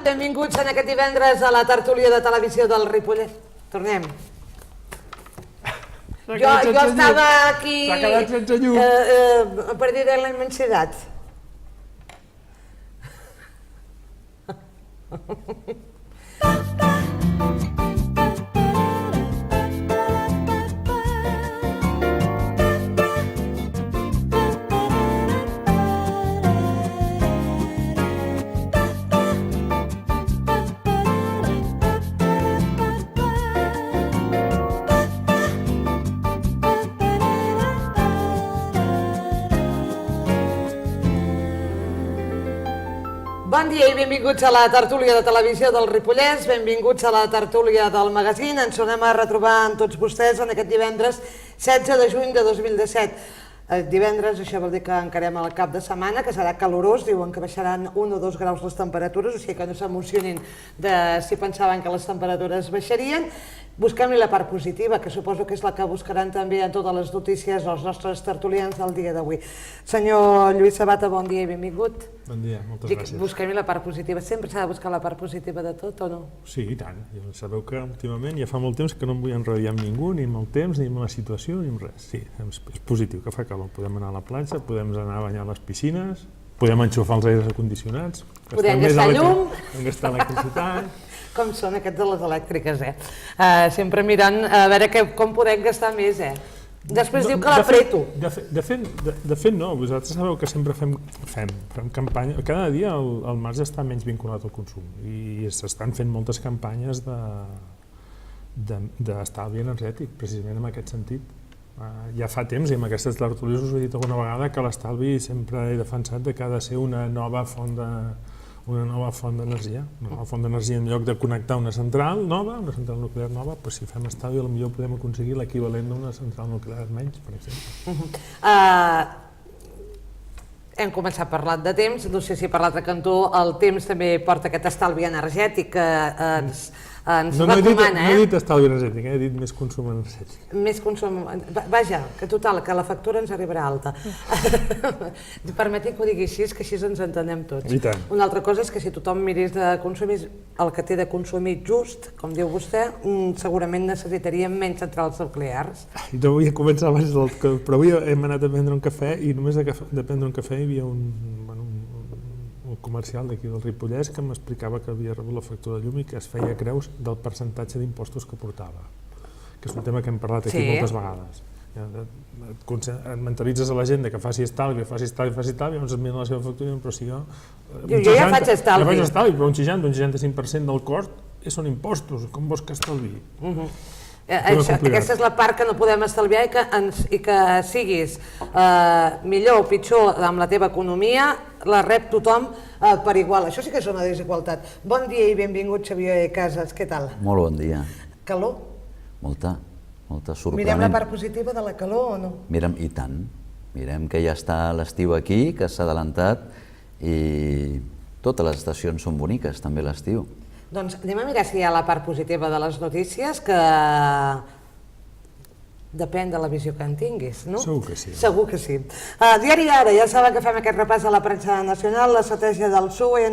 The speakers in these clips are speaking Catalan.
Benvinguts en aquest divendres a la tertúlia de televisió del Ripollès. Tornem. Jo estava aquí perdida en la immensitat. Bon dia i benvinguts a la tertúlia de televisió del Ripollès, benvinguts a la tertúlia del magazín. Ens tornem a retrobar amb tots vostès en aquest divendres 16 de juny de 2017. Divendres, això vol dir que encarem el cap de setmana, que serà calorós, diuen que baixaran 1 o 2 graus les temperatures, o sigui que no s'emocionin si pensaven que les temperatures baixarien. Busquem-li la part positiva, que suposo que és la que buscaran també en totes les notícies els nostres tertulians del dia d'avui. Senyor Lluís Sabata, bon dia i benvingut. Bon dia, moltes gràcies. Busquem-hi la part positiva. Sempre s'ha de buscar la part positiva de tot, o no? Sí, i tant. Sabeu que últimament ja fa molt temps que no em vull enrabiar amb ningú, ni amb el temps, ni amb la situació, ni amb res. Sí, és positiu, que fa calor. Podem anar a la platja, podem anar a banyar a les piscines, podem enxufar els aires acondicionats, podem gastar llum, gastar electricitat. Com són aquests de les elèctriques, sempre mirant a veure com podem gastar més, Després diu que l'apreto. De fet, no. Vosaltres sabeu que sempre fem campanya. Cada dia el marge està menys vinculat al consum i s'estan fent moltes campanyes d'estalvi energètic, precisament en aquest sentit. Ja fa temps, i amb aquestes tertúlies us ho he dit alguna vegada, que l'estalvi sempre he defensat que ha de ser una nova font d'energia. Una nova font d'energia, en lloc de connectar una central nova, una central nuclear nova, doncs si fem estalvi potser podem aconseguir l'equivalent d'una central nuclear menys, per exemple. Hem començat parlant de temps, no sé si per l'altre cantó el temps també porta aquest estalvi energètic que ens recomana. No he dit estalvi energètic, he dit més consum energètic. Més consum, vaja, que total, que la factura ens arribarà alta. Permeti que ho digui així, que així ens entenem tots. I tant. Una altra cosa és que si tothom mirés de consumir el que té de consumir just, com diu vostè, segurament necessitaríem menys centrals nuclears. No volia començar abans, però avui hem anat a prendre un cafè i només de prendre un cafè hi havia un comercial d'aquí del Ripollès que m'explicava que havia rebut la factura de llum i que es feia creus del percentatge d'impostos que portava, que és un tema que hem parlat aquí moltes vegades. Et mentalitzes a la gent que faci estalvi, llavors et miren la seva factura, però si jo... Jo ja faig estalvi. Ja faig estalvi, però un 65% del cost són impostos, com vols que estalvi? Aquesta és la part que no podem estalviar i que siguis millor o pitjor amb la teva economia, la rep tothom per igual. Això sí que és una desigualtat. Bon dia i benvingut, Xavier Casas, què tal? Molt bon dia. Calor? Molta sorprenent. Mirem la part positiva de la calor o no? Mirem, i tant. Mirem que ja està l'estiu aquí, que s'ha adelantat i totes les estacions són boniques, també l'estiu. Doncs anem a mirar si hi ha la part positiva de les notícies, que depèn de la visió que en tinguis, no? Segur que sí. Segur que sí. Diari Ara, ja saben que fem aquest repàs a la premsa nacional, l'estratègia del PSOE,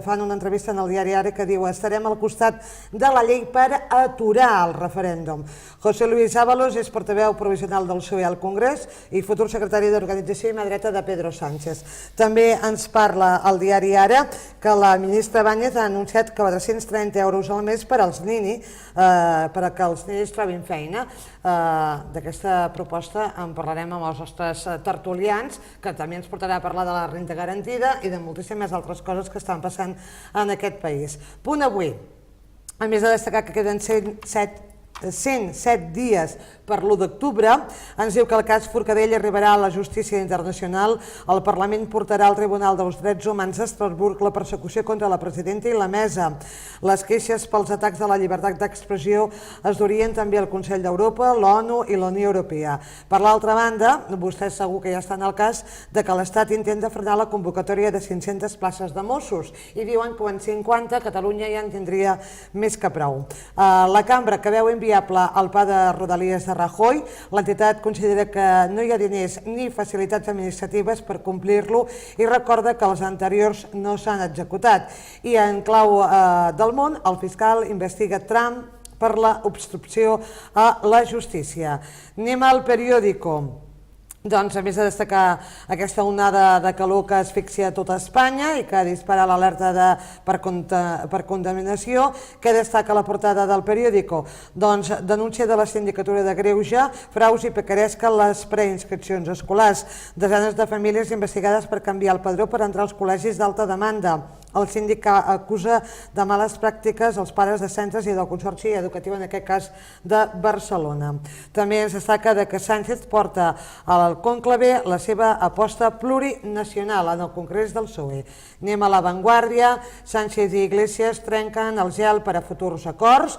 fan una entrevista en el Diari Ara que diu estarem al costat de la llei per aturar el referèndum. José Luis Ábalos és portaveu provisional del PSOE al Congrés i futur secretari d'Organització i mà dreta de Pedro Sánchez. També ens parla el Diari Ara que la ministra Báñez ha anunciat 430 euros al mes per als Nini, per que els ninis trobin feina. D'aquesta proposta en parlarem amb els nostres tertulians, que també ens portarà a parlar de la renda garantida i de moltíssimes altres coses que estan passant en aquest país. Punt avui. A més de destacar que queden 7 107 dies per l'1 d'octubre. Ens diu que el cas Forcadell arribarà a la justícia internacional. El Parlament portarà al Tribunal dels Drets Humans d'Estrasburg la persecució contra la presidenta i la mesa. Les queixes pels atacs a la llibertat d'expressió es durien també al Consell d'Europa, l'ONU i la Unió Europea. Per l'altra banda, vostès segur que ja estan al cas de que l'Estat intenta frenar la convocatòria de 500 places de Mossos i diuen que en 50 Catalunya ja en tindria més que prou. La cambra que veu inviable el pla de Rodalies de Rajoy, l'entitat considera que no hi ha diners ni facilitats administratives per complir-lo i recorda que els anteriors no s'han executat. I en clau del món, el fiscal investiga Trump per l'obstrucció a la justícia. Anem al periòdico. Doncs, a més de destacar aquesta onada de calor que asfixia tota Espanya i que dispara l'alerta per contaminació, què destaca la portada del periòdico? Doncs, denúncia de la Sindicatura de Greuge, fraus i picaresca en les preinscripcions escolars, desenes de famílies investigades per canviar el padró per entrar als col·legis d'alta demanda. El síndic acusa de males pràctiques als pares de centres i del Consorci Educatiu, en aquest cas de Barcelona. També es destaca que Sánchez porta al conclave la seva aposta plurinacional en el Congrés del PSOE. Anem a La Vanguardia. Sánchez i Iglesias trenquen el gel per a futurs acords.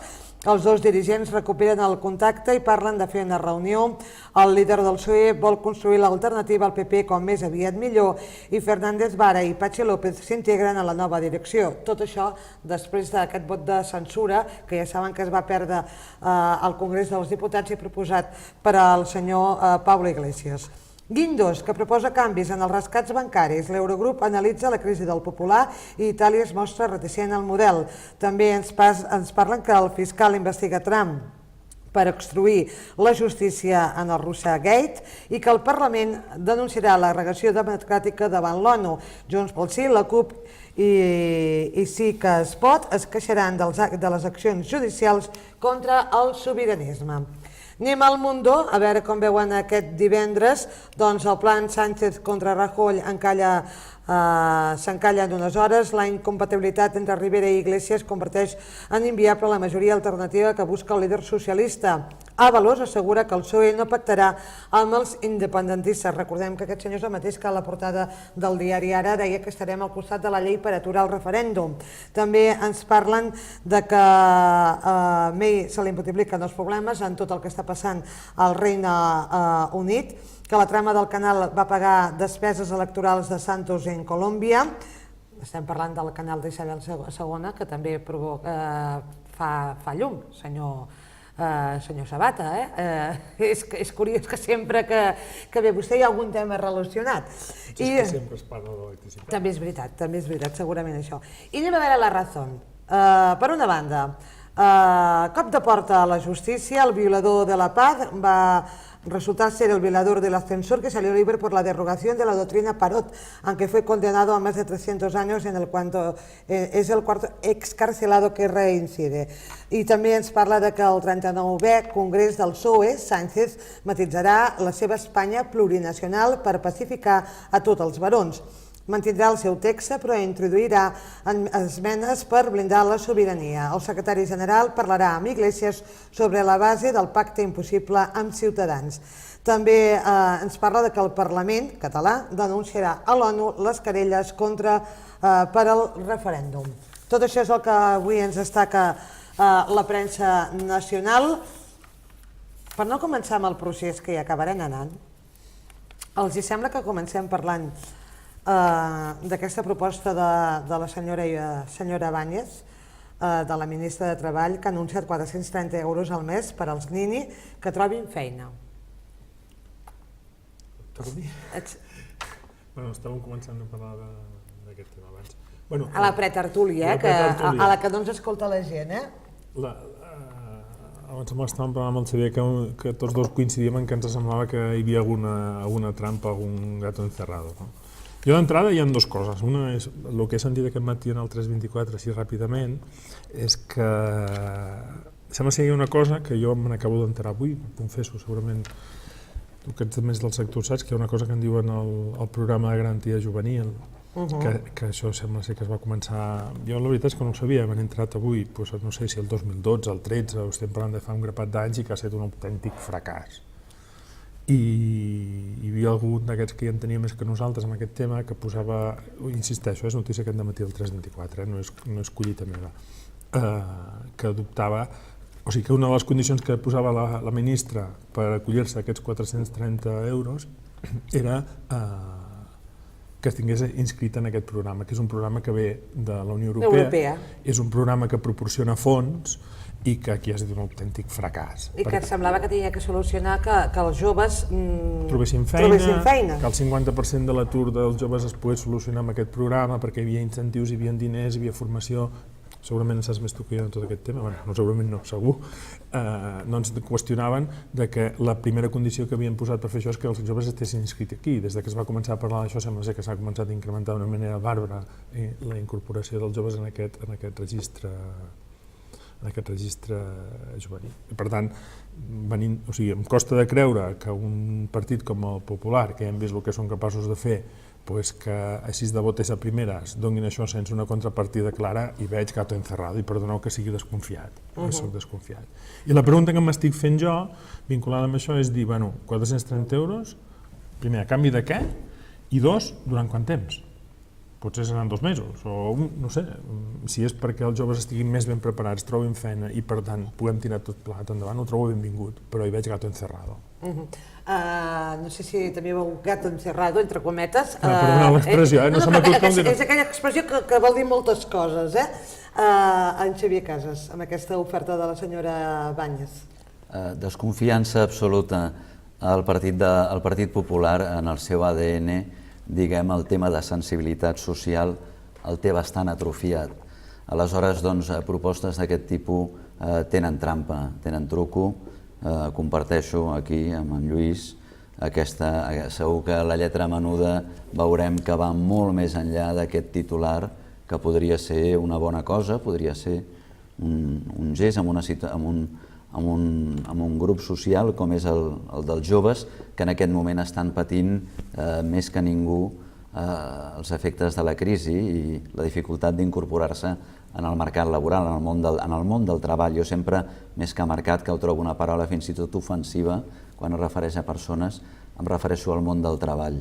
Els dos dirigents recuperen el contacte i parlen de fer una reunió. El líder del PSOE vol construir l'alternativa al PP com més aviat millor i Fernández Vara i Patxi López s'integren a la nova direcció. Tot això després d'aquest vot de censura que ja saben que es va perdre al Congrés dels Diputats i proposat per al senyor Pablo Iglesias. Guindos, que proposa canvis en els rescats bancaris. L'Eurogrup analitza la crisi del Popular i Itàlia es mostra reticent al model. També ens parlen que el fiscal investiga Trump per obstruir la justícia en el Russagate i que el Parlament denunciarà l'agregació democràtica davant l'ONU. Junts pel Sí, la CUP i Sí que es pot es queixaran de les accions judicials contra el sobiranisme. Anem al Mundo, a veure com veuen aquest divendres. Doncs el plan Sánchez contra Rajoy s'encalla en unes hores. La incompatibilitat entre Rivera i Iglesias converteix en inviable la majoria alternativa que busca el líder socialista. Ábalos assegura que el PSOE no pactarà amb els independentistes. Recordem que aquest senyor és el mateix que a la portada del diari Ara deia que estarem al costat de la llei per aturar el referèndum. També ens parlen de que a May se li multipliquen els problemes en tot el que està passant al Regne Unit, que la trama del canal va pagar despeses electorals de Santos en Colòmbia. Estem parlant del canal d'Isabel II, que també fa llum, senyor Sabata. És curiós que sempre que ve vostè hi ha algun tema relacionat. És que sempre es parla d'electricitat. També és veritat, segurament això. I anem a veure La Razón. Per una banda, cop de porta a la justícia, el violador de la paz va resultar ser el violador del ascensor que salió libre por la derogación de la doctrina Parot, aunque fue condenado a más de 300 años en el cuanto es el cuarto excarcelado que reincide. I també ens parla de que el 39è Congrés del PSOE, Sánchez matitzarà la seva Espanya plurinacional per pacificar a tots els barons. Mantindrà el seu text, però introduirà esmenes per blindar la sobirania. El secretari general parlarà amb Iglesias sobre la base del pacte impossible amb Ciutadans. També ens parla que el Parlament català denunciarà a l'ONU les querelles per al referèndum. Tot això és el que avui ens destaca la premsa nacional. Per no començar amb el procés que hi acabarem anant, els sembla que comencem parlant d'aquesta proposta de la senyora Báñez, de la ministra de Treball, que ha anunciat 430 euros al mes per als nini que trobin feina. Torni? Estàvem començant a parlar d'aquest tema abans. A la pretertúlia, a la que no ens escolta la gent. Abans estàvem parlant amb el Xavier que tots dos coincidíem en que ens semblava que hi havia alguna trampa, algun gato encerrado. Jo d'entrada hi ha dues coses. Una és el que he sentit aquest matí en el 324, així ràpidament, és que sembla que hi ha una cosa que jo me n'acabo d'enterar avui, confesso, segurament tu que ets més del sector saps que hi ha una cosa que en diuen el programa de garantia juvenil, que això sembla ser que es va començar... Jo la veritat és que no ho sabia, m'han entrat avui, no sé si el 2012, el 13, estem parlant de fa un grapat d'anys i que ha estat un autèntic fracàs. I hi havia algun d'aquests que ja en tenia més que nosaltres amb aquest tema que posava, insisteixo, és notícia aquest dematí del 324, no és collita meva, que adoptava, o sigui que una de les condicions que posava la ministra per acollir-se a aquests 430 euros era que estigués inscrit en aquest programa, que és un programa que ve de la Unió Europea, és un programa que proporciona fons i que aquí ha estat un autèntic fracàs. I que semblava que tenia que solucionar que els joves trobessin feina, que el 50% de l'atur dels joves es pogués solucionar amb aquest programa perquè hi havia incentius, hi havia diners, hi havia formació. Segurament saps més tu que jo en tot aquest tema, bueno, no, segurament no, segur, doncs qüestionaven que la primera condició que havien posat per fer això és que els joves estessin inscrits aquí. Des que es va començar a parlar d'això sembla ser que s'ha començat a incrementar d'una manera bàrbara la incorporació dels joves en aquest registre juvenil. Per tant, em costa de creure que un partit com el Popular, que ja hem vist el que són capaços de fer, que així de botes a primeres donin això sense una contrapartida clara i veig gato encerrado, i perdoneu que sigui desconfiat, soc desconfiat. I la pregunta que m'estic fent jo, vinculada amb això, és dir, 430 euros, primer, a canvi de què? I dos, durant quant temps? Potser seran 2 mesos, o no sé, si és perquè els joves estiguin més ben preparats, trobin feina i per tant puguem tirar tot plegat endavant, ho trobo benvingut, però hi veig gato encerrado. No sé si també veu gato encerrado, entre cometes. Perdona l'expressió, no se m'acut com dir-ho. És aquella expressió que vol dir moltes coses, en Xavier Casas, amb aquesta oferta de la senyora Báñez. Desconfiança absoluta al Partit Popular en el seu ADN, diguem, el tema de sensibilitat social el té bastant atrofiat. Aleshores, doncs, propostes d'aquest tipus tenen trampa, tenen truco. Comparteixo aquí amb en Lluís, segur que la lletra menuda veurem que va molt més enllà d'aquest titular, que podria ser una bona cosa, podria ser un gest amb un grup social com és el dels joves, que en aquest moment estan patint més que ningú els efectes de la crisi i la dificultat d'incorporar-se en el mercat laboral, en el món del treball. Jo sempre, més que mercat, que ho trobo una paraula fins i tot ofensiva, quan es refereix a persones, em refereixo al món del treball.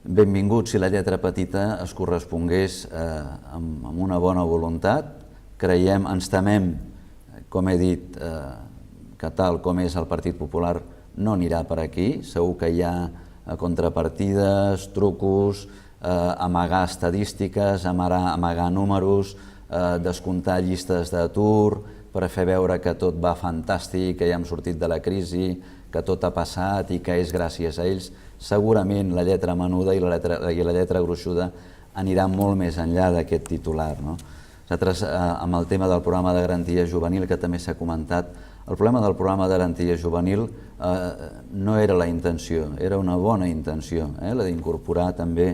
Benvingut si la lletra petita es correspongués amb una bona voluntat. Creiem, ens temem, com he dit, que tal com és el Partit Popular no anirà per aquí. Segur que hi ha contrapartides, trucos, amagar estadístiques, amagar números, descomptar llistes d'atur per fer veure que tot va fantàstic, que ja hem sortit de la crisi, que tot ha passat i que és gràcies a ells. Segurament la lletra menuda i la lletra gruixuda anirà molt més enllà d'aquest titular. Nosaltres, amb el tema del programa de garantia juvenil, que també s'ha comentat, el problema del programa de garantia juvenil no era la intenció, era una bona intenció, la d'incorporar també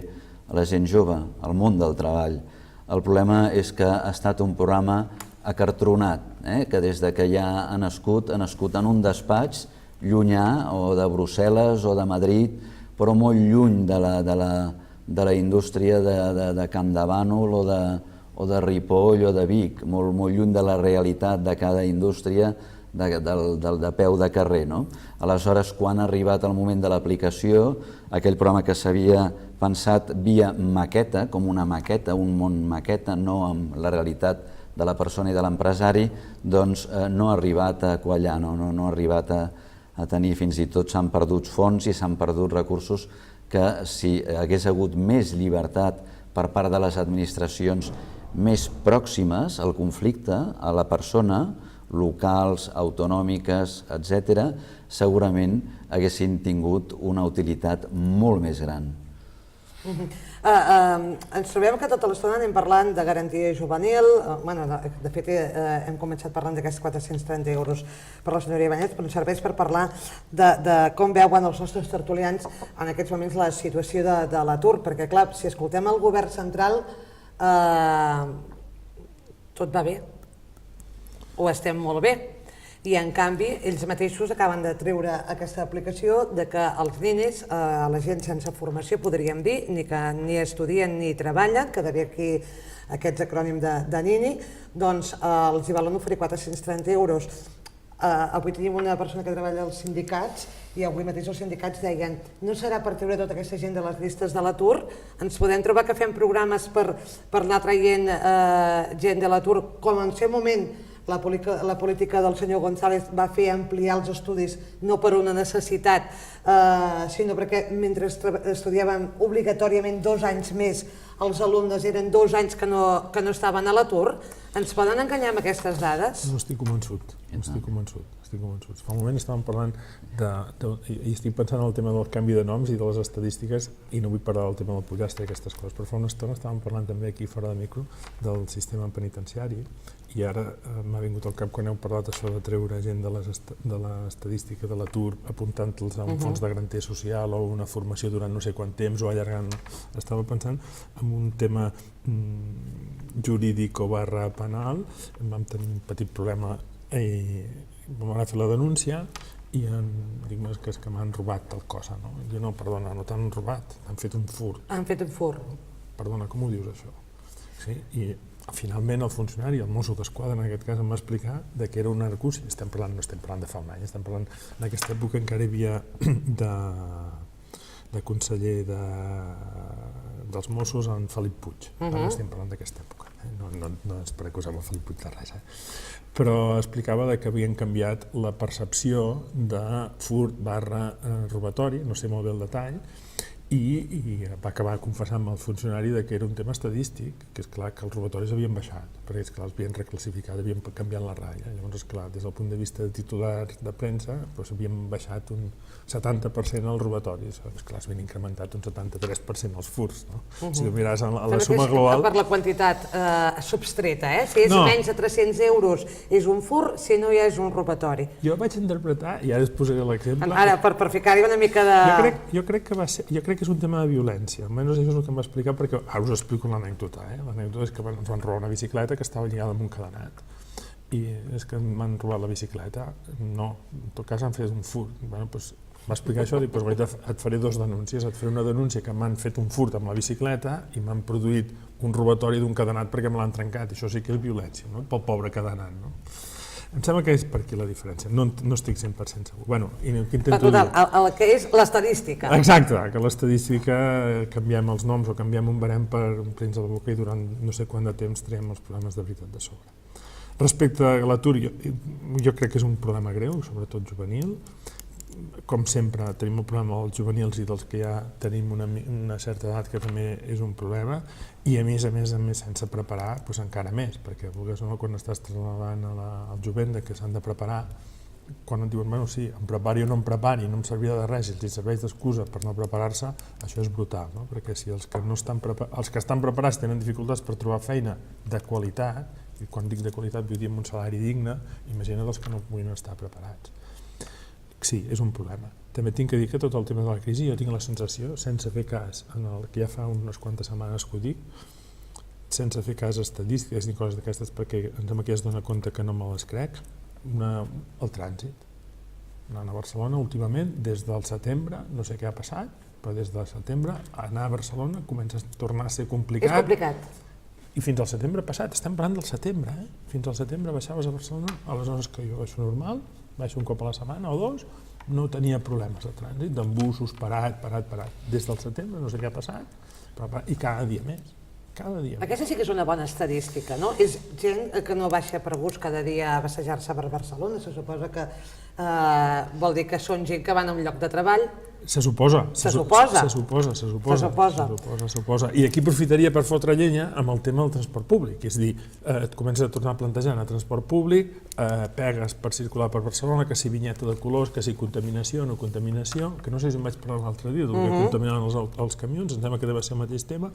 a la gent jove al món del treball. El problema és que ha estat un programa acartronat, que des que ja ha nascut en un despatx llunyà, o de Brussel·les o de Madrid, però molt lluny de la indústria de Campdevànol o de Ripoll o de Vic, molt lluny de la realitat de cada indústria de peu de carrer. Aleshores, quan ha arribat el moment de l'aplicació, aquell programa que s'havia pensat via maqueta, com una maqueta, un món maqueta, no amb la realitat de la persona i de l'empresari, doncs no ha arribat a quallar, no ha arribat a tenir, fins i tot s'han perdut fons i s'han perdut recursos que si hagués hagut més llibertat per part de les administracions més pròximes al conflicte, a la persona, locals, autonòmiques, etc., segurament haguessin tingut una utilitat molt més gran. Ens trobem que tota l'estona anem parlant de garantia juvenil, de fet hem començat parlant d'aquests 430 euros per la senyora Báñez, però ens serveix per parlar de com veuen els nostres tertulians en aquests moments la situació de l'atur, perquè clar, si escoltem el govern central tot va bé, o estem molt bé. I en canvi ells mateixos acaben de treure aquesta aplicació de que els ninis, a la gent sense formació podríem dir, ni que ni estudien ni treballen, quedaria aquí aquest acrònim de nini, doncs els hi volen oferir 430 euros. Avui tenim una persona que treballa als sindicats i avui mateix els sindicats deien no serà per treure tota aquesta gent de les llistes de l'atur, ens podem trobar que fem programes per anar traient gent de l'atur, com en seu moment la política del senyor González va fer ampliar els estudis no per una necessitat, sinó perquè mentre estudiàvem obligatòriament 2 anys més, els alumnes eren 2 anys que no estaven a l'atur. Ens poden enganyar amb aquestes dades? No estic convençut, Fa un moment estàvem parlant i estic pensant en el tema del canvi de noms i de les estadístiques i no vull parlar del tema del pollastre i aquestes coses, però fa una estona estàvem parlant també aquí fora de micro del sistema penitenciari i ara m'ha vingut al cap quan heu parlat això de treure gent de l'estadística de l'atur apuntant-los a un fons de garantia social o una formació durant no sé quant temps o allargant. Estava pensant en un tema jurídic o barra penal, vam tenir un petit problema i vam anar a fer la denúncia i dic, que és que m'han robat el cosa, no? Jo no, perdona, no t'han robat, han fet un furt. Han fet un furt. Perdona, com ho dius això? Sí? I finalment el funcionari, el mosso d'esquadra en aquest cas, em va explicar que era una argúcia. No estem parlant de fa un any, estem parlant d'aquesta època encara hi havia de conseller dels Mossos en Felip Puig. No estem parlant d'aquesta època, no és per acusar el Felip Puig de res, però explicava que havien canviat la percepció de furt barra robatori, no sé molt bé el detall, i va acabar confessant amb el funcionari que era un tema estadístic, que és clar que els robatoris havien baixat, perquè és clar, els havien reclassificat, havien canviat la ratlla. Llavors, és clar, des del punt de vista de titulars de premsa, havien baixat un 70% els robatoris, és clar, s'havien incrementat un 73% els furts, no? Si tu mires a la suma global... Per la quantitat substreta, si és menys de 300 euros és un furt, si no ja és un robatori. Jo vaig interpretar, i ara us posaré l'exemple... Ara, per ficar-hi una mica de... Jo crec que és un tema de violència, almenys això és el que em va explicar, perquè ara us explico l'anècdota. L'anècdota és que ens van robar una bicicleta que estava lligada amb un cadenat. I és que m'han robat la bicicleta? No, en tot cas han fet un furt. Va explicar això, dic, et faré 2 denúncies. Et faré una denúncia que m'han fet un furt amb la bicicleta i m'han produït un robatori d'un cadenat perquè me l'han trencat. Això sí que és violència, pel pobre cadenat. Em sembla que és per aquí la diferència, no estic 100% segur. Bueno, total, el que és l'estadística. Exacte, que l'estadística canviem els noms o canviem un barem per omplir-nos la boca i durant no sé quant de temps traiem els problemes de veritat de sobre. Respecte a l'atur, jo crec que és un problema greu, sobretot juvenil. Com sempre, tenim el problema dels juvenils i dels que ja tenim una certa edat, que també és un problema, i a més, sense preparar, encara més, perquè vulguis o no, quan estàs trasladant al jovent que s'han de preparar, quan et diuen, bueno, sí, em prepari o no em prepari, no em servirà de res, si els serveix d'excusa per no preparar-se, això és brutal, no? Perquè si els que estan preparats tenen dificultats per trobar feina de qualitat, i quan dic de qualitat vull dir amb un salari digne, imagina't els que no puguin estar preparats. Sí, és un problema. També tinc que dir que tot el tema de la crisi jo tinc la sensació, sense fer cas, que ja fa unes quantes setmanes que ho dic, sense fer cas a estadístiques ni coses d'aquestes, perquè em sembla que ja es dona compte que no me les crec, el trànsit. Anant a Barcelona últimament, des del setembre, no sé què ha passat, però des del setembre anar a Barcelona comença a tornar a ser complicat. És complicat. I fins al setembre passat, estem parlant del setembre, fins al setembre baixaves a Barcelona a les hores que jo baixo normal, baixo un cop a la setmana o 2, no tenia problemes de trànsit, d'embussos, parat. Des del setembre no sé què ha passat, i cada dia més. Aquesta sí que és una bona estadística, no? És gent que no baixa per gust cada dia a passejar-se per Barcelona, se suposa que vol dir que són gent que van a un lloc de treball. Se suposa. I aquí aprofitaria per fotre llenya amb el tema del transport públic, és a dir, et comences a tornar a plantejar anar a transport públic, pegues per circular per Barcelona, que si vinyeta de colors, que si contaminació o no contaminació, que no sé si em vaig parlar l'altre dia del que contaminen els camions, em sembla que deu ser el mateix tema,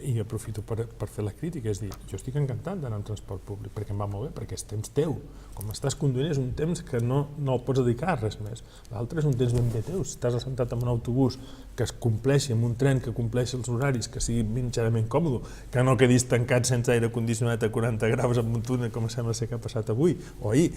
i aprofito per fer la crítica, és a dir, jo estic encantat d'anar en transport públic, perquè em va molt bé, perquè és temps teu, com estàs conduint és un temps que no el pots dedicar a res més, l'altre és un temps ben bé teu, estàs assentat en un autobús que es compleixi, amb un tren que compleixi els horaris, que sigui mitjanament còmode, que no quedis tancat sense aire condicionat a 40 graus amb un túnel, com sembla ser que ha passat avui o ahir.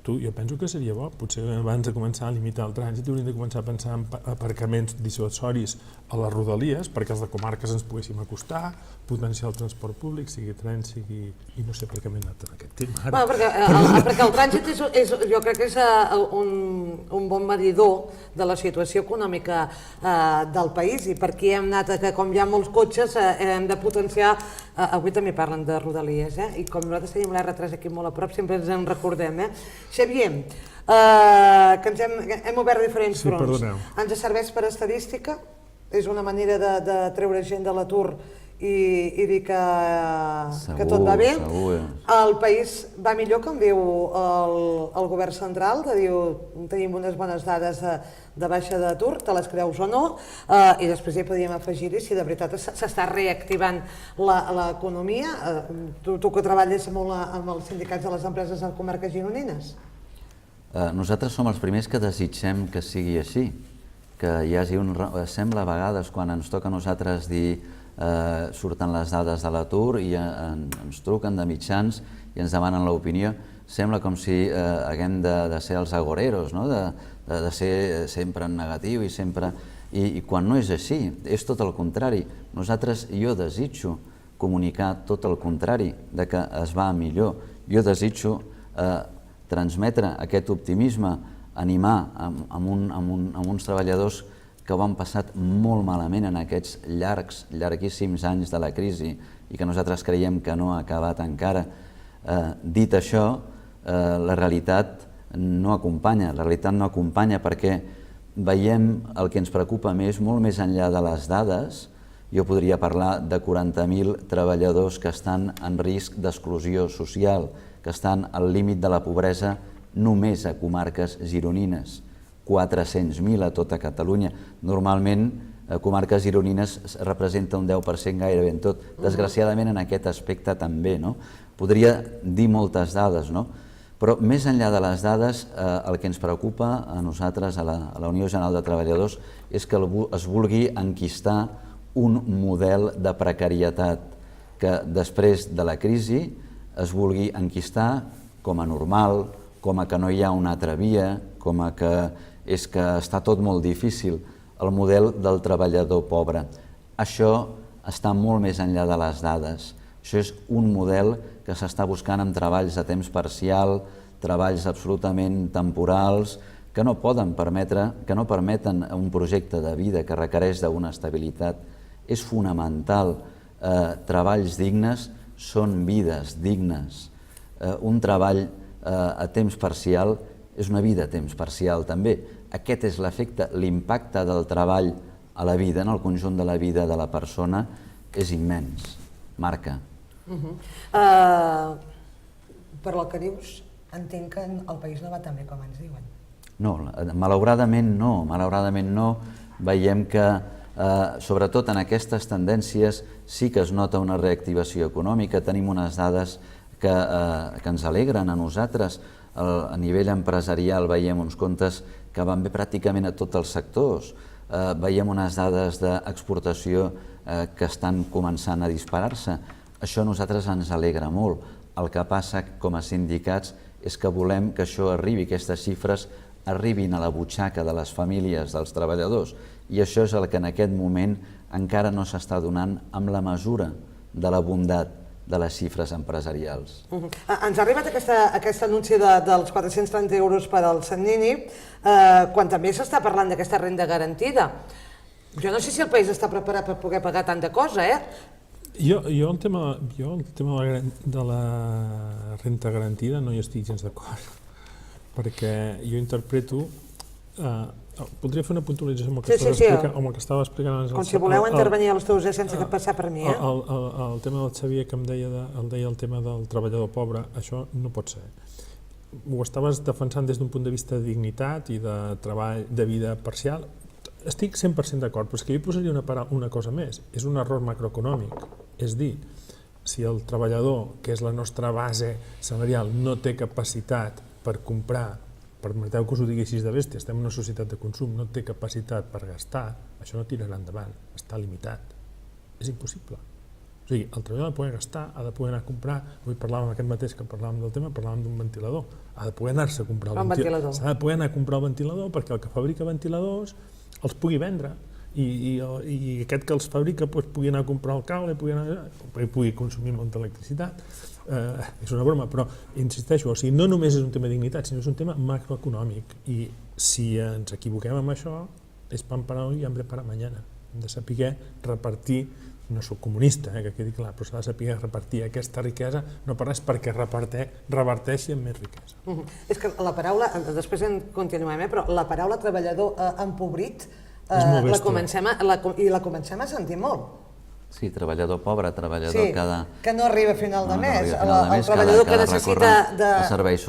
Jo penso que seria bo, potser abans de començar a limitar el trànsit hauríem de començar a pensar en aparcaments dissuasoris a les rodalies perquè els de comarques ens poguéssim acostar, potenciar el transport públic, sigui tren, sigui... i no sé per què m'he anat en aquest tema ara. Perquè el trànsit jo crec que és un bon medidor de la situació econòmica del país i per aquí hem anat que com hi ha molts cotxes hem de potenciar, avui també parlen de rodalies i com nosaltres tenim l'R3 aquí molt a prop sempre ens en recordem. Xavier, que hem obert diferents fronts, ens serveix per estadística? És una manera de treure gent de l'atur i dir que tot va bé? El país va millor, com diu el govern central, de dir tenim unes bones dades de baixa d'atur, te les creus o no, i després hi podríem afegir-hi si de veritat s'està reactivant l'economia. Tu que treballes molt amb els sindicats de les empreses en comarques gironines. Nosaltres som els primers que desitgem que sigui així, que hi hagi sembla a vegades quan ens toca a nosaltres dir surten les dades de l'atur i ens truquen de mitjans i ens demanen l'opinió, sembla com si haguem de ser els agoreros, de ser sempre en negatiu i sempre... I quan no és així, és tot el contrari. Jo desitjo comunicar tot el contrari, de que es va millor. Jo desitjo transmetre aquest optimisme, animar amb uns treballadors que ho han passat molt malament en aquests llarguíssims anys de la crisi i que nosaltres creiem que no ha acabat encara. Dit això, la realitat no acompanya perquè veiem el que ens preocupa més, molt més enllà de les dades. Jo podria parlar de 40.000 treballadors que estan en risc d'exclusió social, que estan al límit de la pobresa només a comarques gironines, 400.000 a tota Catalunya. Normalment, comarques gironines representa un 10% gairebé en tot. Desgraciadament, en aquest aspecte també. Podria dir moltes dades, però més enllà de les dades, el que ens preocupa a nosaltres, a la Unió General de Treballadors, és que es vulgui enquistar un model de precarietat que després de la crisi es vulgui enquistar com a normal, com a que no hi ha una altra via, com a que és que està tot molt difícil, el model del treballador pobre. Això està molt més enllà de les dades. Això és un model que s'està buscant amb treballs a temps parcial, treballs absolutament temporals, que no permeten un projecte de vida que requereix d'una estabilitat. És fonamental. Treballs dignes són vides dignes. Un treball a temps parcial és una vida a temps parcial també. Aquest és l'efecte, l'impacte del treball a la vida, en el conjunt de la vida de la persona, és immens. Marca. Per el que dius, entenc que el país no va tan bé com ens diuen. No, malauradament no. Veiem que, sobretot en aquestes tendències, sí que es nota una reactivació econòmica. Tenim unes dades que ens alegren a nosaltres. A nivell empresarial veiem uns comptes que van bé pràcticament a tots els sectors. Veiem unes dades d'exportació que estan començant a disparar-se. Això a nosaltres ens alegra molt. El que passa com a sindicats és que volem que això arribi, aquestes xifres arribin a la butxaca de les famílies dels treballadors, i això és el que en aquest moment encara no s'està donant amb la mesura de la bondat de les xifres empresarials. Ens ha arribat aquest anunci dels 430 euros per al Sant Nini, quan també s'està parlant d'aquesta renda garantida. Jo no sé si el país està preparat per poder pagar tanta cosa, Jo el tema de la renda garantida no hi estic gens d'acord, perquè jo interpreto... Podria fer una puntualització amb el que estava explicant abans. Com si voleu intervenir els teus sense passar per mi. El tema del Xavier que em deia el tema del treballador pobre, això no pot ser. Ho estaves defensant des d'un punt de vista de dignitat i de treball, de vida parcial. Estic 100% d'acord, però és que jo hi posaria una cosa més. És un error macroeconòmic. És dir, si el treballador, que és la nostra base salarial, no té capacitat per comprar, permeteu que us ho digui així de bèstia, estem en una societat de consum, no té capacitat per gastar, això no tirarà endavant, està limitat. És impossible. O sigui, el treballador ha de poder gastar, ha de poder anar a comprar, avui parlàvem aquest mateix que parlàvem del tema, parlàvem d'un ventilador, ha de poder anar-se a comprar el ventilador. S'ha de poder anar a comprar el ventilador perquè el que fabrica ventiladors els pugui vendre i aquest que els fabrica pugui anar a comprar el cable i pugui consumir molta electricitat. És una broma, però insisteixo, o sigui, no només és un tema de dignitat, sinó és un tema macroeconòmic i si ens equivoquem amb això és pan para hoy y hambre para mañana. Hem de saber repartir, no soc comunista, que quedi clar, però s'ha de saber repartir aquesta riquesa, no per res perquè reverteixi en més riquesa. És que la paraula, després en continuem, però la paraula treballador empobrit la comencem a sentir molt. Sí, treballador pobre, treballador que no arriba a final de mes, el treballador que necessita de serveis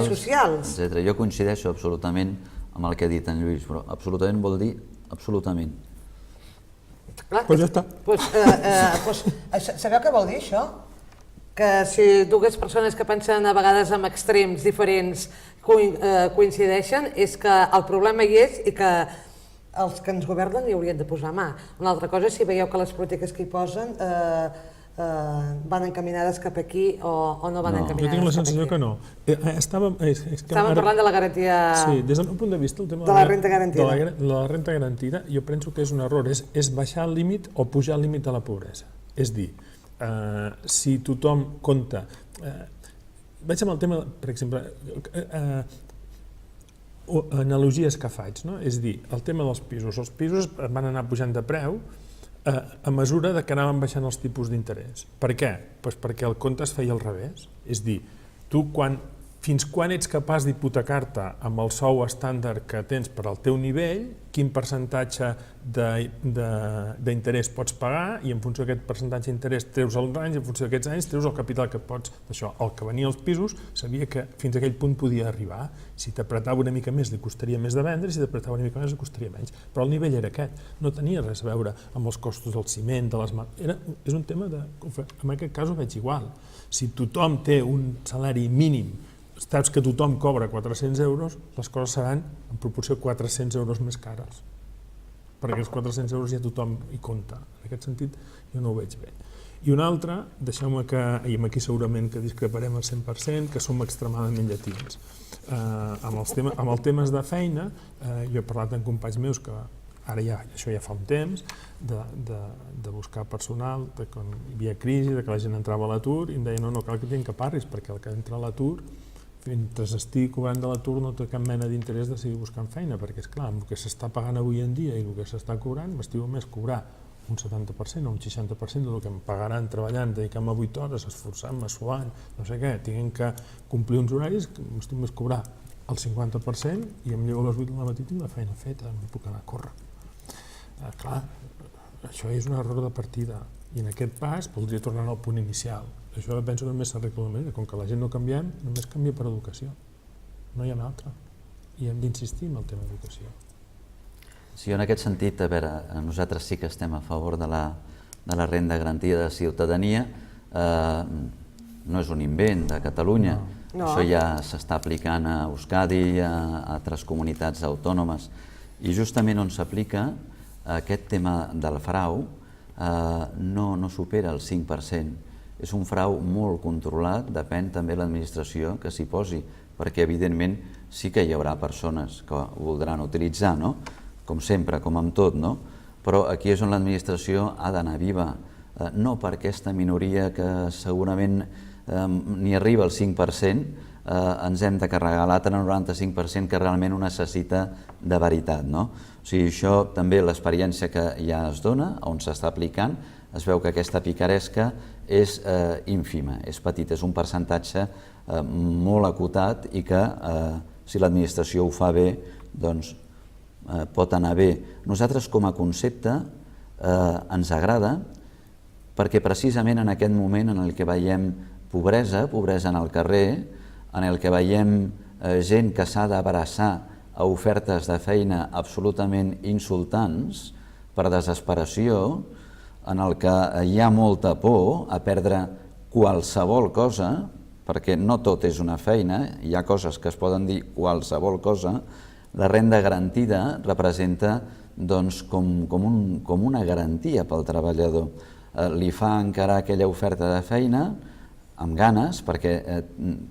socials. Jo coincideixo absolutament amb el que ha dit en Lluís, però absolutament vol dir absolutament. Doncs ja està. Sabeu què vol dir això? Que si dues persones que pensen a vegades en extrems diferents coincideixen, és que el problema hi és i que els que ens governen hi haurien de posar mà. Una altra cosa és si veieu que les polítiques que hi posen van encaminades cap aquí o no van encaminades cap aquí. Jo tinc la sensació que no. Estàvem parlant de la garantia... Sí, des del meu punt de vista, el tema de la renta garantida. De la renta garantida, jo penso que és un error, és baixar el límit o pujar el límit de la pobresa. És dir, si tothom compta... Vaig amb el tema, per exemple, analogies que faig, no? És dir, el tema dels pisos. Els pisos van anar pujant de preu a mesura que anaven baixant els tipus d'interès. Per què? Doncs perquè el compte es feia al revés. És dir, tu fins quan ets capaç d'hipotecar-te amb el sou estàndard que tens per al teu nivell, quin percentatge d'interès pots pagar i en funció d'aquest percentatge d'interès treus els anys, en funció d'aquests anys treus el capital que pots. Això, el que venia als pisos sabia que fins a aquell punt podia arribar. Si t'apretava una mica més li costaria més de vendre, si t'apretava una mica més li costaria menys. Però el nivell era aquest. No tenia res a veure amb els costos del ciment, de les... És un tema de... En aquest cas ho veig igual. Si tothom té un salari mínim, saps que tothom cobra 400 euros, les coses seran en proporció 400 euros més cares. Perquè els 400 euros ja tothom hi compta. En aquest sentit, jo no ho veig bé. I una altra, deixeu-me que, i aquí segurament que discreparem al 100%, que som extremadament llatins. Amb els temes de feina, jo he parlat amb companys meus que ara això ja fa un temps, de buscar personal, de quan hi havia crisi, de que la gent entrava a l'atur, i em deien, no cal que t'encaparris, perquè el que entra a l'atur, mentre estigui cobrant de l'atur no té cap mena d'interès de seguir buscant feina, perquè és clar, amb el que s'està pagant avui en dia i el que s'està cobrant, m'estiu més cobrar un 70% o un 60% del que em pagaran treballant, dedicant-me 8 hores, esforçant-me, suant, no sé què, tinguem que complir uns horaris, m'estiu més cobrar el 50% i em llevo a les 8 del matí i tinc la feina feta, no puc anar a córrer. Clar, això és un error de partida i en aquest pas voldria tornar al punt inicial. Això penso que només s'arregla d'una manera, com que la gent no canviem, només canvia per educació, no hi ha una altra, i hem d'insistir en el tema d'educació. Sí, en aquest sentit, a veure, nosaltres sí que estem a favor de la renda garantida de ciutadania, no és un invent de Catalunya, això ja s'està aplicant a Euskadi i a altres comunitats autònomes, i justament on s'aplica aquest tema del frau no supera el 5%. És un frau molt controlat, depèn també de l'administració que s'hi posi, perquè evidentment sí que hi haurà persones que ho voldran utilitzar, no? Com sempre, com amb tot, no? Però aquí és on l'administració ha d'anar viva, no per aquesta minoria que segurament ni arriba al 5%, ens hem de carregar l'altre 95% que realment ho necessita de veritat, no? O sigui, això també l'experiència que ja es dona, on s'està aplicant, es veu que aquesta picaresca és ínfima, és petita, és un percentatge molt acotat i que si l'administració ho fa bé, doncs pot anar bé. Nosaltres com a concepte ens agrada perquè precisament en aquest moment en el que veiem pobresa en el carrer, en el que veiem gent que s'ha d'abraçar a ofertes de feina absolutament insultants per desesperació, en el que hi ha molta por a perdre qualsevol cosa, perquè no tot és una feina, hi ha coses que es poden dir qualsevol cosa, la renda garantida representa com una garantia pel treballador. Li fa encarar aquella oferta de feina amb ganes, perquè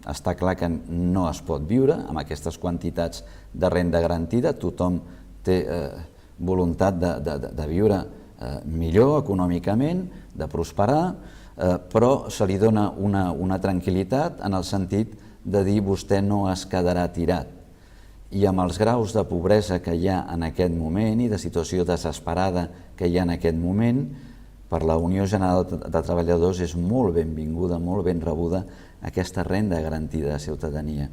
està clar que no es pot viure amb aquestes quantitats de renda garantida, tothom té voluntat de viure millor econòmicament, de prosperar, però se li dona una tranquil·litat en el sentit de dir vostè no es quedarà tirat. I amb els graus de pobresa que hi ha en aquest moment i de situació desesperada que hi ha en aquest moment, per la Unió General de Treballadors és molt benvinguda, molt ben rebuda aquesta renda garantida de ciutadania.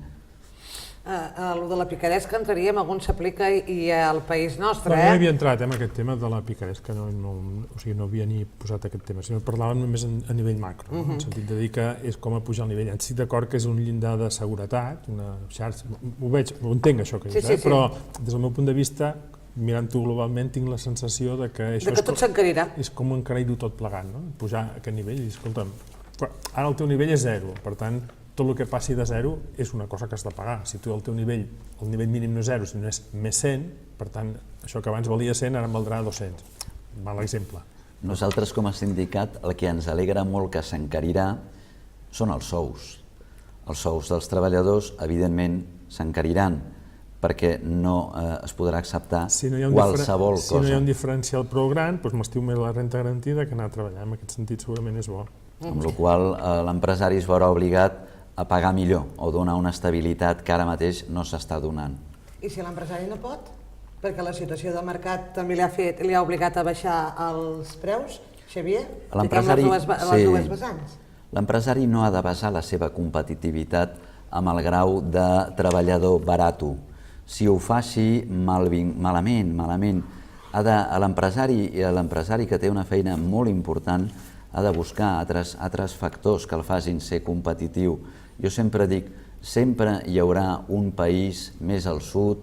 El de la picaresca entraríem, algun s'aplica i al país nostre, No havia entrat en aquest tema de la picaresca, no havia ni posat aquest tema, sinó parlàvem només a nivell macro, en el sentit de dir que és com a pujar el nivell. Estic d'acord que és un llindar de seguretat, una xarxa, ho entenc això que dius, però des del meu punt de vista, mirant-ho globalment, tinc la sensació de que això tot s'encarirà. És com encarir-ho tot plegat, pujar a aquest nivell i dir, escolta'm, ara el teu nivell és 0, per tant, tot el que passi de 0 és una cosa que has de pagar. Si tu el teu nivell, el nivell mínim no és 0, sinó és més 100, per tant, això que abans valia 100 ara en valdrà 200. Mal exemple. Nosaltres com a sindicat el que ens alegra molt que s'encarirà són els sous. Els sous dels treballadors, evidentment, s'encariran perquè no es podrà acceptar qualsevol cosa. Si no hi ha un diferencial prou gran, doncs m'estiu més la renta garantida que anar a treballar. En aquest sentit segurament és bo. Amb la qual cosa l'empresari es veurà obligat a pagar millor o donar una estabilitat que ara mateix no s'està donant. I si l'empresari no pot? Perquè la situació de mercat també li ha obligat a baixar els preus, Xavier? L'empresari les dues vessants. L'empresari no ha de basar la seva competitivitat amb el grau de treballador barato. Si ho fa així, malament. L'empresari que té una feina molt important ha de buscar altres factors que el facin ser competitiu. Jo sempre dic, sempre hi haurà un país més al sud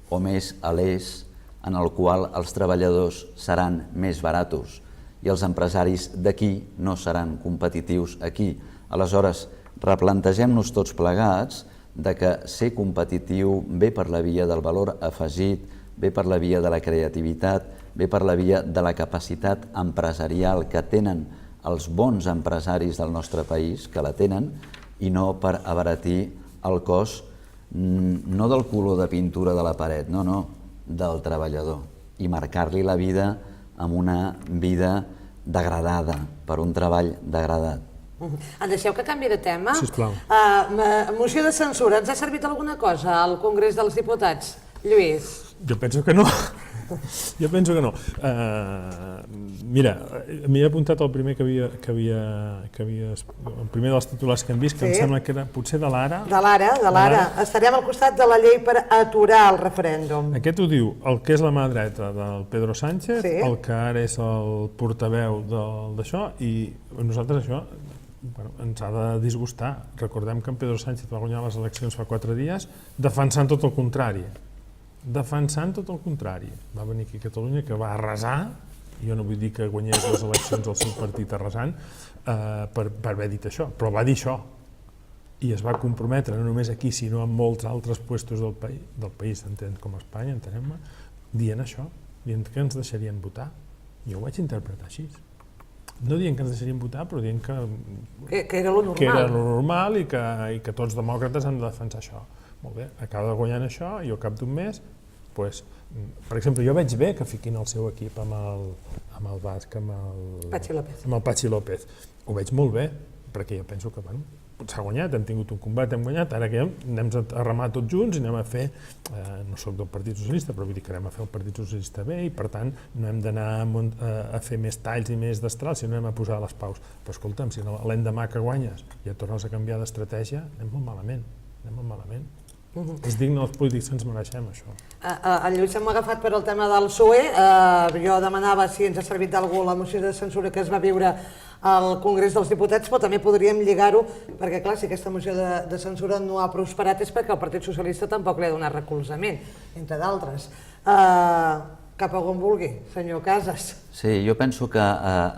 o més a l'est en el qual els treballadors seran més baratos i els empresaris d'aquí no seran competitius aquí. Aleshores, replantegem-nos tots plegats de que ser competitiu ve per la via del valor afegit, ve per la via de la creativitat, ve per la via de la capacitat empresarial que tenen els bons empresaris del nostre país, que la tenen, i no per abaratir el cost no del color de pintura de la paret, no, del treballador, i marcar-li la vida amb una vida degradada, per un treball degradat. Em deixeu que canvi de tema? Sisplau. Moció de censura, ens ha servit alguna cosa al Congrés dels Diputats? Lluís? Jo penso que no. Mira, m'hi he apuntat el primer el primer dels titulars que hem vist, que em sembla que era potser de l'Ara. De l'Ara. Estarem al costat de la llei per aturar el referèndum. Aquest ho diu el que és la mà dreta del Pedro Sánchez, el que ara és el portaveu d'això, i nosaltres això ens ha de disgustar. Recordem que en Pedro Sánchez va guanyar les eleccions fa 4 dies defensant tot el contrari. Va venir aquí a Catalunya, que va arrasar, jo no vull dir que guanyés les eleccions del seu partit arrasant per haver dit això, però va dir això i es va comprometre no només aquí sinó en molts altres puestos del país, com Espanya, entenem-me, dient això, dient que ens deixarien votar. Jo ho vaig interpretar així. No dient que ens deixarien votar, però dient que era lo normal. Que era lo normal i que tots demòcrates han de defensar això. Molt bé, acaba guanyant això i al cap d'un mes, per exemple, jo veig bé que fiquin el seu equip amb el basc, amb el Patxi López. Ho veig molt bé, perquè jo penso que s'ha guanyat, hem tingut un combat, hem guanyat, ara que anem a remar tots junts i anem a fer, no soc del Partit Socialista, però vull dir que anem a fer el Partit Socialista bé i per tant no hem d'anar a fer més talls i més destrals, sinó anem a posar les paus. Però escolta'm, si l'endemà que guanyes ja tornes a canviar d'estratègia, anem molt malament. És digne dels polítics que ens mereixem, això. El Lluís m'ha agafat per el tema del PSOE. Jo demanava si ens ha servit d'algú la moció de censura que es va viure al Congrés dels Diputats, però també podríem lligar-ho, perquè clar, si aquesta moció de censura no ha prosperat és perquè el Partit Socialista tampoc li ha donat recolzament, entre d'altres. Cap a on vulgui, senyor Casas. Sí, jo penso que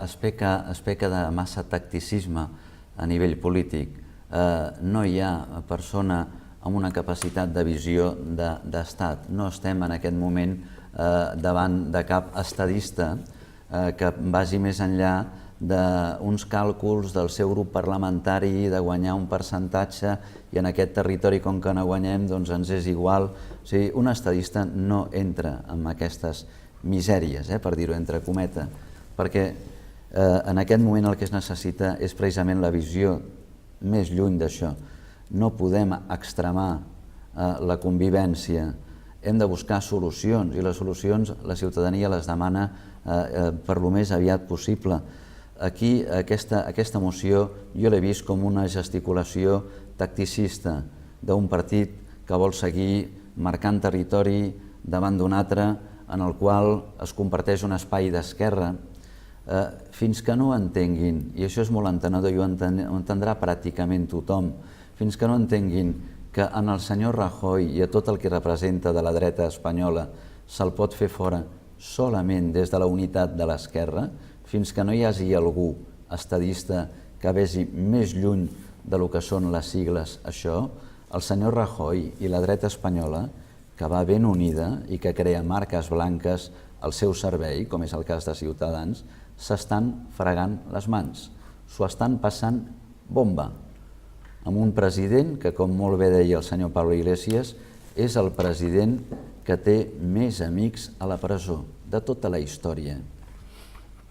es peca de massa tacticisme a nivell polític. no hi ha persona amb una capacitat de visió d'estat. No estem en aquest moment davant de cap estadista que vagi més enllà d'uns càlculs del seu grup parlamentari de guanyar un percentatge i en aquest territori, com que no guanyem, doncs ens és igual. O sigui, un estadista no entra en aquestes misèries, per dir-ho entre cometes, perquè en aquest moment el que es necessita és precisament la visió més lluny d'això. No podem extremar la convivència, hem de buscar solucions i les solucions la ciutadania les demana per lo més aviat possible. Aquí aquesta moció jo l'he vist com una gesticulació tacticista d'un partit que vol seguir marcant territori davant d'un altre en el qual es comparteix un espai d'esquerra. Fins que no entenguin, i això és molt entenedor i ho entendrà pràcticament tothom, fins que no entenguin que en el senyor Rajoy i a tot el que representa de la dreta espanyola se'l pot fer fora solament des de la unitat de l'esquerra, fins que no hi hagi algú estadista que vegi més lluny del que són les sigles això, el senyor Rajoy i la dreta espanyola, que va ben unida i que crea marques blanques al seu servei, com és el cas de Ciutadans, s'estan fregant les mans, s'ho estan passant bomba, amb un president que, com molt bé deia el senyor Pablo Iglesias, és el president que té més amics a la presó de tota la història.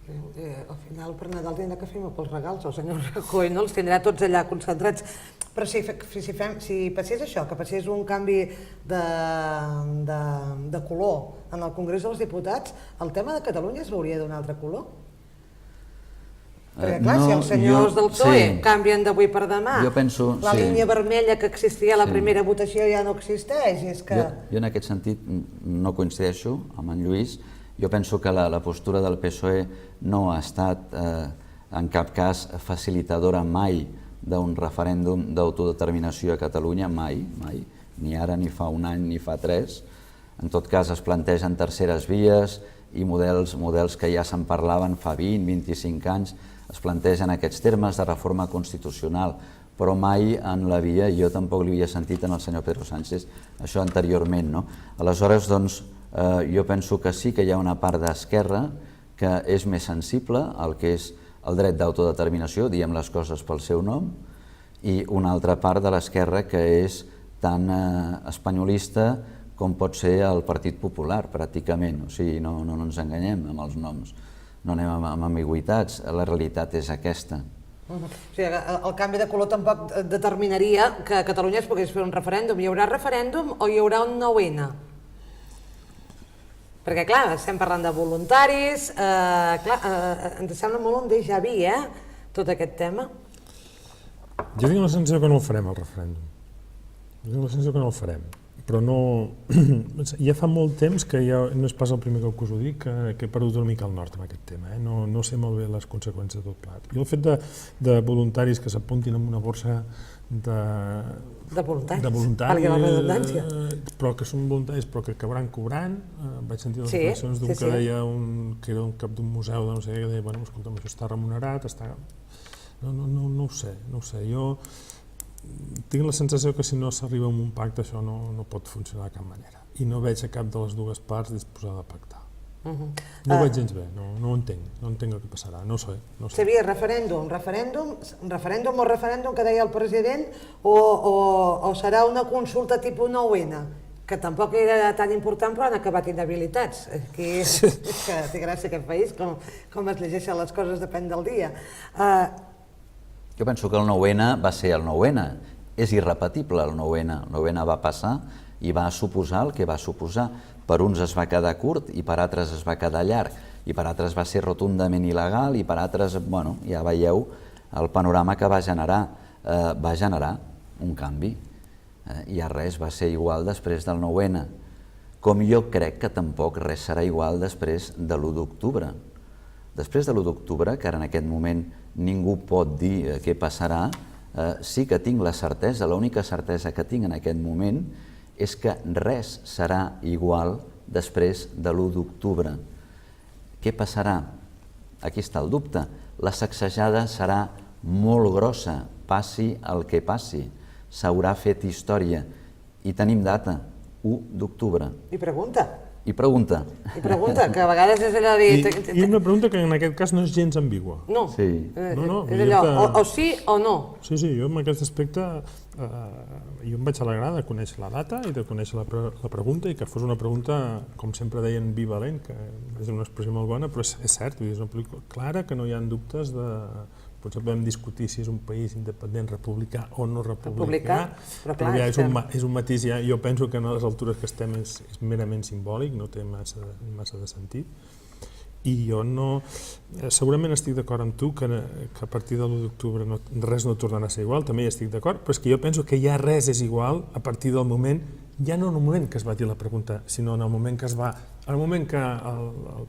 Al final per Nadal tindrà que fer pels regals, el senyor Rajoy no els tindrà tots allà concentrats. Però si passés això, que passés un canvi de color en el Congrés dels Diputats, el tema de Catalunya es veuria d'un altre color? Perquè clar, si els senyors del PSOE canvien d'avui per demà, la línia vermella que existia a la primera votació ja no existeix. Jo en aquest sentit no coincideixo amb en Lluís. Jo penso que la postura del PSOE no ha estat en cap cas facilitadora mai d'un referèndum d'autodeterminació a Catalunya, mai, ni ara, ni fa un any, ni fa 3. En tot cas es plantegen terceres vies i models que ja se'n parlaven fa 20, 25 anys, es plantegen aquests termes de reforma constitucional, però mai en la via, jo tampoc li havia sentit en el senyor Pedro Sánchez això anteriorment. Aleshores, doncs, jo penso que sí que hi ha una part d'esquerra que és més sensible al que és el dret d'autodeterminació, diem les coses pel seu nom, i una altra part de l'esquerra que és tan espanyolista com pot ser el Partit Popular, pràcticament. O sigui, no ens enganyem amb els noms, no anem amb ambigüitats, la realitat és aquesta. O sigui, el canvi de color tampoc determinaria que a Catalunya es pogués fer un referèndum. Hi haurà referèndum o hi haurà un 9-N? Perquè, clar, estem parlant de voluntaris, ens sembla molt un déjà vu, tot aquest tema. Jo tinc la sensació que no el farem, el referèndum. Jo tinc la sensació que no el farem, però no... Ja fa molt temps que ja no és pas el primer cop que us ho dic, que he perdut una mica el nord amb aquest tema, no sé molt bé les conseqüències de tot plat. I el fet de voluntaris que s'apuntin en una borsa de voluntaris, però que són voluntaris però que acabaran cobrant. Vaig sentir les declaracions d'un que deia que era un cap d'un museu de no sé què, que deia, bueno, escolta'm, això està remunerat, està... No ho sé, jo tinc la sensació que si no s'arriba a un pacte això no pot funcionar de cap manera i no veig a cap de les dues parts disposada a pactar. No ho veig gens bé, no ho entenc el que passarà, no ho sé. Seria referèndum o referèndum que deia el president o serà una consulta tipus 9-N, que tampoc era tan important però han acabat inhabilitats. És que té gràcia aquest país, com es llegeixen les coses depèn del dia. Jo penso que el 9-N va ser el 9-N, és irrepetible el 9-N, el 9-N va passar i va suposar el que va suposar. Per uns es va quedar curt i per altres es va quedar llarg i per altres va ser rotundament il·legal i per altres, bueno, ja veieu el panorama que va generar un canvi. Ja res va ser igual després del 9-N, com jo crec que tampoc res serà igual després de l'1 d'octubre. Després de l'1 d'octubre, que ara en aquest moment ningú pot dir què passarà, sí que tinc la certesa, l'única certesa que tinc en aquest moment és que res serà igual després de l'1 d'octubre. Què passarà? Aquí està el dubte. La sacsejada serà molt grossa, passi el que passi. S'haurà fet història i tenim data, 1 d'octubre. I pregunta. I pregunta. I pregunta, que a vegades és allò de dir... I una pregunta que en aquest cas no és gens ambigua. No, Sí. és allò, o sí o no. Sí, jo en aquest aspecte jo em vaig alegrar de conèixer la data i de conèixer la pregunta i que fos una pregunta, com sempre deien, bivalent, que és una expressió molt bona, però és cert, és una pel·lícula clara que no hi ha dubtes de... Potser podem discutir si és un país independent, republicà o no republicà, però ja és un matís, jo penso que a les altures que estem és merament simbòlic, no té massa de sentit. I jo segurament estic d'acord amb tu que a partir de l'1 d'octubre res no tornarà a ser igual, també hi estic d'acord, però és que jo penso que ja res és igual a partir del moment, ja no en el moment que es va dir la pregunta, sinó en el moment que el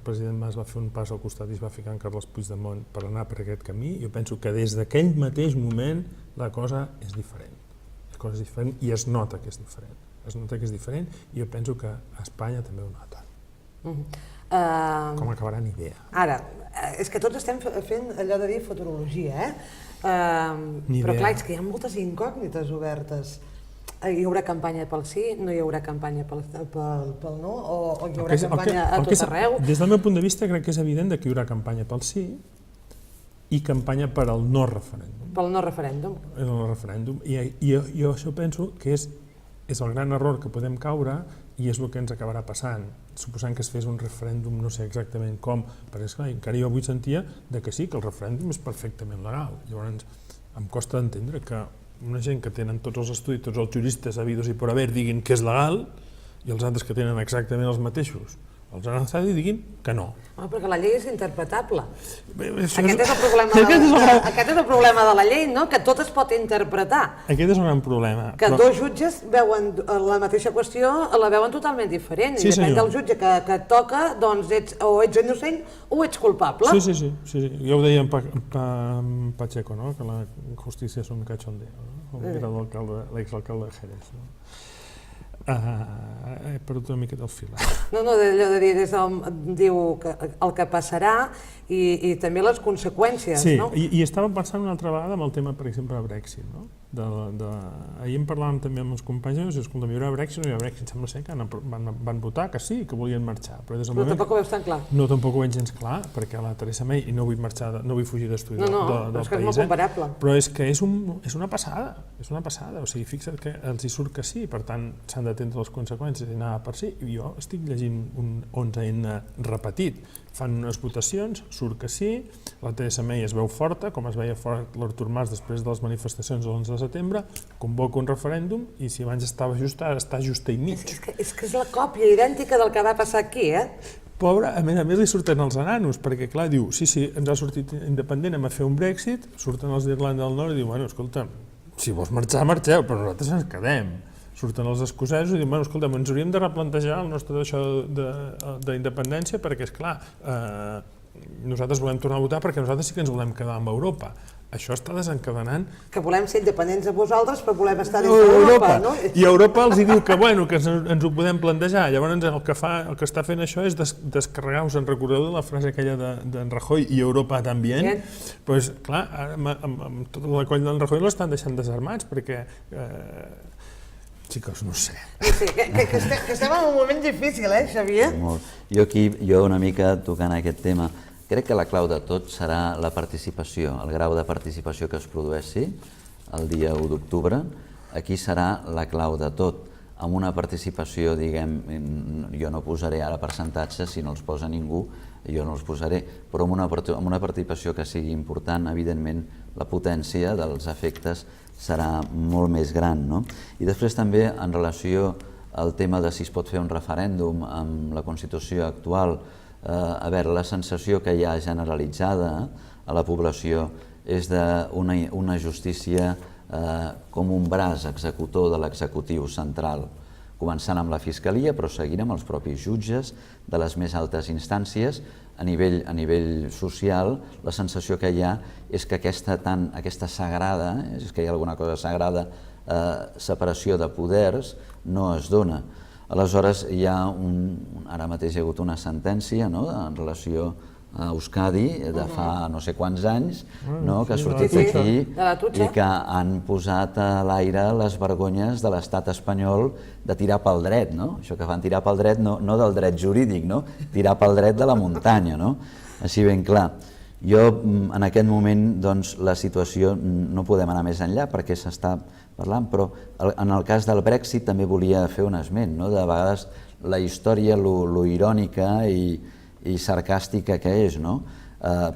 president Mas va fer un pas al costat i es va ficar en Carles Puigdemont per anar per aquest camí, jo penso que des d'aquell mateix moment la cosa és diferent. La cosa és diferent i es nota que és diferent. Es nota que és diferent i jo penso que a Espanya també ho nota. Com acabarà ni idea. Ara, és que tots estem fent allò de dir futurologia, però clar, és que hi ha moltes incògnites obertes. Hi haurà campanya pel sí, no hi haurà campanya pel no, o hi haurà campanya a tot arreu? Des del meu punt de vista crec que és evident que hi haurà campanya pel sí i campanya per al no referèndum. Pel no referèndum. El no referèndum. I jo això penso que és el gran error que podem caure i és el que ens acabarà passant, suposant que es fes un referèndum, no sé exactament com, perquè esclar, encara jo avui sentia que sí, que el referèndum és perfectament legal. Llavors em costa d'entendre que una gent que tenen tots els estudis, tots els juristes habidos i por haver, diguin que és legal i els altres que tenen exactament els mateixos els han estat i diguin que no. Perquè la llei és interpretable. Aquest és el problema de la llei, no? Que tot es pot interpretar. Aquest és un gran problema. Que dos jutges veuen la mateixa qüestió, la veuen totalment diferent. I depèn del jutge que et toca, doncs o ets innocent o ets culpable. Sí. Jo ho deia en Pacheco, que la justícia és un cachondeo, era l'exalcalde de Jerez. He perdut una miqueta el fil. No, allò de dir, diu el que passarà i també les conseqüències, no? Sí, i estava pensant una altra vegada amb el tema, per exemple, de Brexit, no? Ahir en parlàvem també amb els companys i escolta, hi haurà Brexit o no hi haurà Brexit? Sembla ser que van votar que sí, que volien marxar. Però tampoc ho veus tan clar. No, tampoc ho veig gens clar, perquè la Theresa May, i no vull marxar, no vull fugir d'estudi del país. No, és que és molt comparable. Però és que és una passada, o sigui, fixa't que els hi surt que sí, per tant s'han d'atendre les conseqüències i anar per sí. Jo estic llegint un 11N repetit, fan unes votacions, surt que sí, la Theresa May es veu forta, com es veia fort l'Artur Mas després de les manifestacions de l'11 de setembre, convoca un referèndum i si abans estava just, ara està justa i mig. És que és la còpia idèntica del que va passar aquí, Pobre, a més li surten els enanos, perquè clar, diu, sí, ens ha sortit independent, hem de fer un Brexit, surten els d'Irlanda del Nord i diu, bueno, escolta, si vols marxar, marxeu, però nosaltres ens quedem. Surten els escocesos i diuen, bueno, escolta, ens hauríem de replantejar el nostre d'això d'independència perquè, esclar, nosaltres volem tornar a votar perquè nosaltres sí que ens volem quedar amb Europa. Això està desencadenant... Que volem ser independents de vosaltres, però volem estar dins d'Europa, no? I Europa els diu que, bueno, que ens ho podem plantejar. Llavors el que està fent això és descarregar-vos, en recordeu de la frase aquella d'en Rajoy, i Europa també. Doncs, clar, amb tota la colla d'en Rajoy l'estan deixant desarmats, perquè... Xicos, no sé. Sí, que estem en un moment difícil, Xavier? Jo una mica tocant aquest tema, crec que la clau de tot serà la participació, el grau de participació que es produeixi el dia 1 d'octubre. Aquí serà la clau de tot, amb una participació, diguem, jo no posaré ara percentatges, si no els posa ningú, jo no els posaré, però amb una participació que sigui important, evidentment, la potència dels efectes serà molt més gran, no? I després també, en relació al tema de si es pot fer un referèndum amb la Constitució actual, a veure, la sensació que hi ha generalitzada a la població és d'una justícia com un braç executor de l'executiu central, començant amb la Fiscalia, però seguint amb els propis jutges de les més altes instàncies. A nivell social, la sensació que hi ha és que aquesta sagrada, és que hi ha alguna cosa sagrada, separació de poders, no es dona. Aleshores, ara mateix hi ha hagut una sentència en relació a Euskadi de fa no sé quants anys, que ha sortit aquí i que han posat a l'aire les vergonyes de l'estat espanyol de tirar pel dret, això que fan tirar pel dret, no del dret jurídic, tirar pel dret de la muntanya, així ben clar. Jo, en aquest moment, doncs, la situació no podem anar més enllà perquè s'està parlant, però en el cas del Brexit també volia fer un esment, de vegades la història, lo irònica i sarcàstica que és,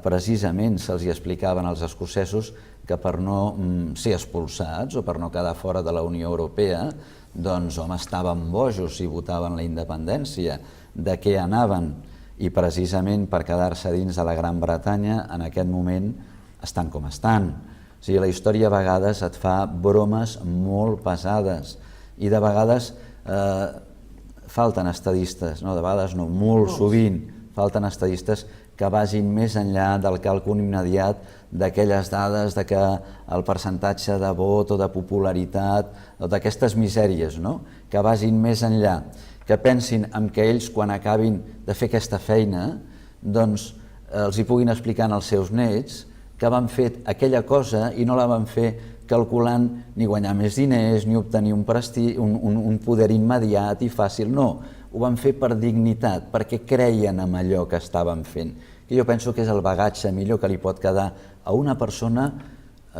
precisament se'ls explicaven als escocesos que per no ser expulsats o per no quedar fora de la Unió Europea, doncs, home, estaven bojos si votaven la independència, de què anaven, i precisament per quedar-se dins de la Gran Bretanya, en aquest moment, estan com estan. O sigui, la història a vegades et fa bromes molt pesades i de vegades falten estadistes, de vegades no, molt sovint falten estadistes que vagin més enllà del càlcul immediat d'aquelles dades de que el percentatge de vot o de popularitat o d'aquestes misèries, que vagin més enllà, que pensin en que ells quan acabin de fer aquesta feina doncs els hi puguin explicar als seus nets que van fer aquella cosa i no la van fer calculant ni guanyar més diners, ni obtenir un poder immediat i fàcil, no. Ho van fer per dignitat, perquè creien en allò que estaven fent. I jo penso que és el bagatge millor que li pot quedar a una persona,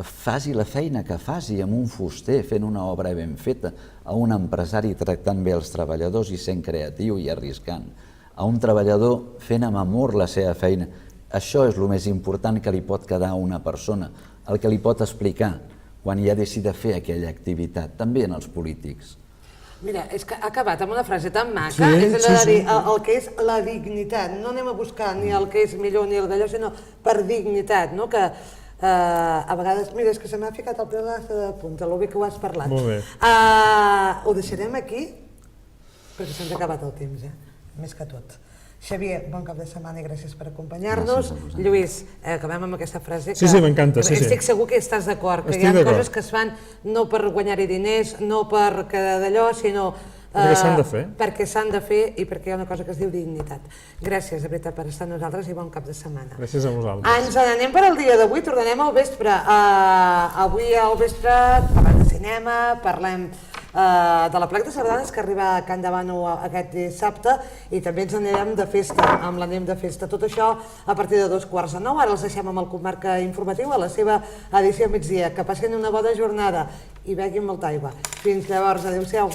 faci la feina que faci, amb un fuster fent una obra ben feta, a un empresari tractant bé els treballadors i sent creatiu i arriscant, a un treballador fent amb amor la seva feina. Això és el més important que li pot quedar a una persona, el que li pot explicar quan ja decida fer aquella activitat, també en els polítics. Mira, és que ha acabat amb una frase tan maca, és allò de dir el que és la dignitat. No anem a buscar ni el que és millor ni el d'allò, sinó per dignitat, que a vegades... Mira, és que se m'ha ficat el peu de punta, el bé que ho has parlat. Molt bé. Ho deixarem aquí, perquè se'ns ha acabat el temps, més que tot. Xavier, bon cap de setmana i gràcies per acompanyar-nos. Lluís, acabem amb aquesta frase. Sí, m'encanta. Estic segur que estàs d'acord, que hi ha coses que es fan no per guanyar-hi diners, no per quedar d'allò, sinó perquè s'han de fer. Perquè s'han de fer i perquè hi ha una cosa que es diu dignitat. Gràcies, de veritat, per estar amb nosaltres i bon cap de setmana. Gràcies a vosaltres. Ens n'anem per al dia d'avui, tornarem al vespre. Avui al vespre parlem de cinema, parlem de la Plec de Sardanes que arriba a Can Davano aquest dissabte i també ens anirem de festa, amb l'anem de festa. Tot això a partir de 8:45. Ara els deixem amb el Comarca Informatiu a la seva edició a migdia. Que passin una bona jornada i beguin molta aigua. Fins llavors, adéu-siau.